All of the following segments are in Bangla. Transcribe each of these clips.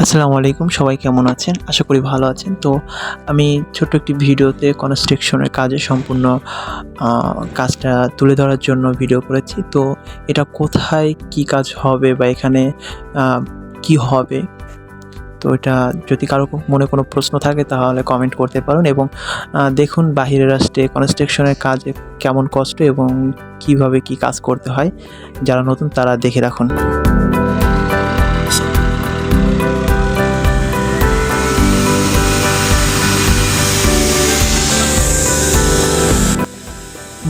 আসসালামু আলাইকুম, সবাই কেমন আছেন? আশা করি ভালো আছেন। তো আমি ছোট্ট একটি ভিডিওতে কনস্ট্রাকশনের কাজে সম্পূর্ণ আ কাজটা তুলে ধরার জন্য ভিডিও করেছি। তো এটা কোথায় কি কাজ হবে বা এখানে আ কি হবে? তো এটা যদি কারো মনে কোনো প্রশ্ন থাকে তাহলে কমেন্ট করতে পারেন এবং দেখুন বাহিরের রাষ্ট্রে কনস্ট্রাকশনের কাজে কেমন কষ্ট এবং কিভাবে কি কাজ করতে হয়। যারা নতুন তারা দেখে রাখুন।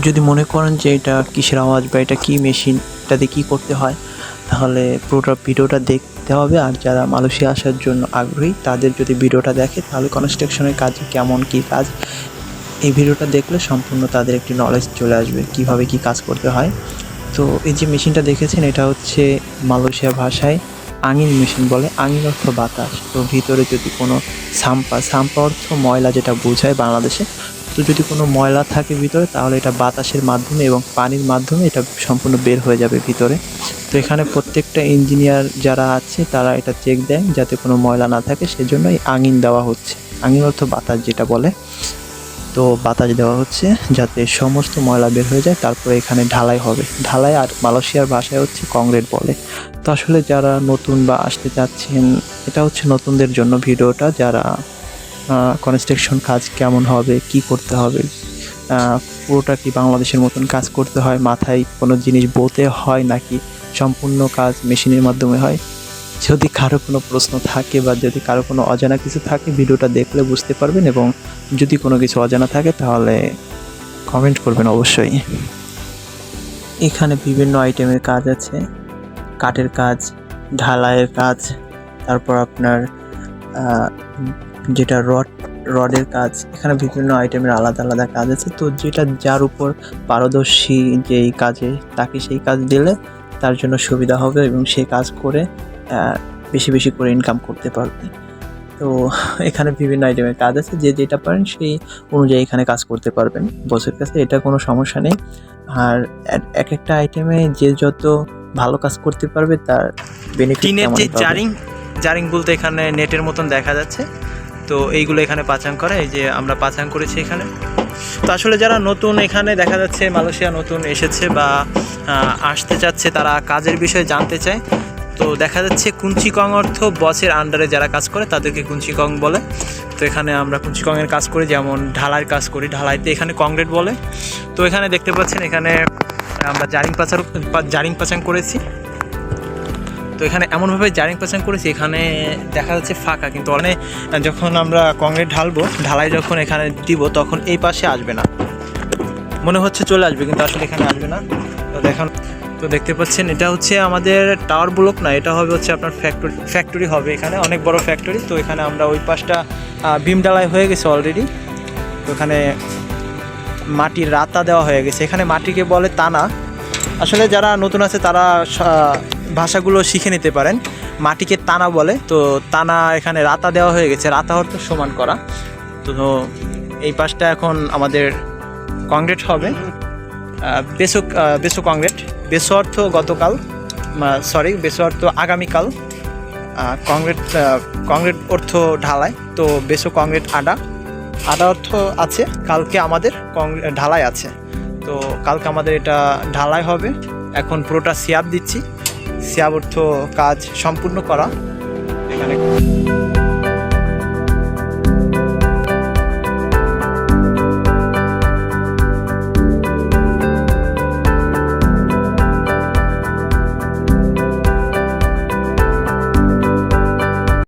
যদি মনে করেন যে এটা কিসের আওয়াজ বা এটা কি মেশিন, এটা দিয়ে কী করতে হয়, তাহলে পুরোটা ভিডিওটা দেখতে হবে। আর যারা মালয়েশিয়া আসার জন্য আগ্রহী তাদের যদি ভিডিওটা দেখে তাহলে কনস্ট্রাকশনের কাজে কেমন কী কাজ, এই ভিডিওটা দেখলে সম্পূর্ণ তাদের একটি নলেজ চলে আসবে কীভাবে কী কাজ করতে হয়। তো এই যে মেশিনটা দেখেছেন এটা হচ্ছে মালয়েশিয়া ভাষায় আঙিন মেশিন বলে। আঙিন অর্থ বাতাস। তো ভিতরে যদি কোনো সাম্পা অর্থ ময়লা যেটা বোঝায় বাংলাদেশে। তো যদি কোনো ময়লা থাকে ভিতরে তাহলে এটা বাতাসের মাধ্যমে এবং পানির মাধ্যমে এটা সম্পূর্ণ বের হয়ে যাবে ভিতরে। তো এখানে প্রত্যেকটা ইঞ্জিনিয়ার যারা আছে তারা এটা চেক দেয় যাতে কোনো ময়লা না থাকে, সেজন্যই আঙিন দেওয়া হচ্ছে। আঙিন অর্থ বাতাস যেটা বলে। তো বাতাস দেওয়া হচ্ছে যাতে সমস্ত ময়লা বের হয়ে যায়। তারপরে এখানে ঢালাই হবে। ঢালাই আর মালয়েশিয়ার ভাষায় হচ্ছে কংক্রিট বলে। তো আসলে যারা নতুন বা আসতে চাচ্ছেন, এটা হচ্ছে নতুনদের জন্য ভিডিওটা। যারা কনস্ট্রাকশন কাজ কেমন হবে, কি করতে হবে, পুরোটা কি বাংলাদেশের মতন কাজ করতে হয়, মাথায় কোনো জিনিস বইতে হয় নাকি সম্পূর্ণ কাজ মেশিনের মাধ্যমে হয়। যদি কারো কোনো প্রশ্ন থাকে বা যদি কারো কোনো অজানা কিছু থাকে ভিডিওটা দেখলে বুঝতে পারবেন, এবং যদি কোনো কিছু অজানা থাকে তাহলে কমেন্ট করবেন অবশ্যই। এখানে বিভিন্ন আইটেমের কাজ আছে, কাঠের কাজ, ঢালাইয়ের কাজ, তারপর আপনার যেটা রডের কাজ। এখানে বিভিন্ন আইটেমের আলাদা আলাদা কাজ আছে। তো যেটা যার উপর পারদর্শী যেই কাজে তাকে সেই কাজ দিলে তার জন্য সুবিধা হবে এবং সে কাজ করে বেশি বেশি করে ইনকাম করতে পারবে। তো এখানে বিভিন্ন আইটেমের কাজ আছে, যে যেটা পারেন সেই অনুযায়ী এখানে কাজ করতে পারবেন বসের কাছে, এটা কোনো সমস্যা নেই। আর এক একটা আইটেমে যে যত ভালো কাজ করতে পারবে তার বেনিফিট টিনের তেমনই যে পাবে। জারিং বলতে এখানে নেটের মতন দেখা যাচ্ছে। তো এইগুলো এখানে পাচাং করে, এই যে আমরা পাচাং করেছি এখানে। তো আসলে যারা নতুন এখানে দেখা যাচ্ছে মালয়েশিয়া নতুন এসেছে বা আসতে চাচ্ছে, তারা কাজের বিষয়ে জানতে চায়। তো দেখা যাচ্ছে কুঞ্চিকং অর্থ বসের আন্ডারে যারা কাজ করে তাদেরকে কুঞ্চিকং বলে। তো এখানে আমরা কুঞ্চিকংয়ের কাজ করি, যেমন ঢালাইয়ের কাজ করি, ঢালাইতে এখানে কংক্রিট বলে। তো এখানে দেখতে পাচ্ছেন এখানে আমরা জারিং পাচাং করেছি। তো এখানে এমনভাবে জারিং পাচাং করেছি এখানে দেখা যাচ্ছে ফাঁকা, কিন্তু অনেক যখন আমরা কংক্রিট ঢালাই যখন এখানে দিব তখন এই পাশে আসবে না, মনে হচ্ছে চলে আসবে কিন্তু আসলে এখানে আসবে না। তো দেখতে পাচ্ছেন এটা হচ্ছে আমাদের টাওয়ার ব্লক না, এটা হবে হচ্ছে আপনার ফ্যাক্টরি হবে, এখানে অনেক বড় ফ্যাক্টরি। তো এখানে আমরা ওই পাশটা বিম ঢালাই হয়ে গেছে অলরেডি। তো এখানে মাটির রাতা দেওয়া হয়ে গেছে। এখানে মাটিকে বলে তানা। আসলে যারা নতুন আছে তারা ভাষাগুলো শিখে নিতে পারেন। মাটিকে তানা বলে। তো তানা এখানে রাতা দেওয়া হয়ে গেছে, রাতা অর্থ সমান করা। তো এই পাশটা এখন আমাদের কংক্রিট হবে, বেসো কংক্রিট। বেসো অর্থ গতকাল, বেসো অর্থ আগামীকাল। কংক্রিট অর্থ ঢালাই। তো বেসো কংক্রিট আডা অর্থ আছে কালকে আমাদের ঢালাই আছে। তো কালকে আমাদের এটা ঢালাই হবে। এখন পুরোটা সিয়াব দিচ্ছি। সিয়াব অর্থ কাজ সম্পূর্ণ করা এখানে।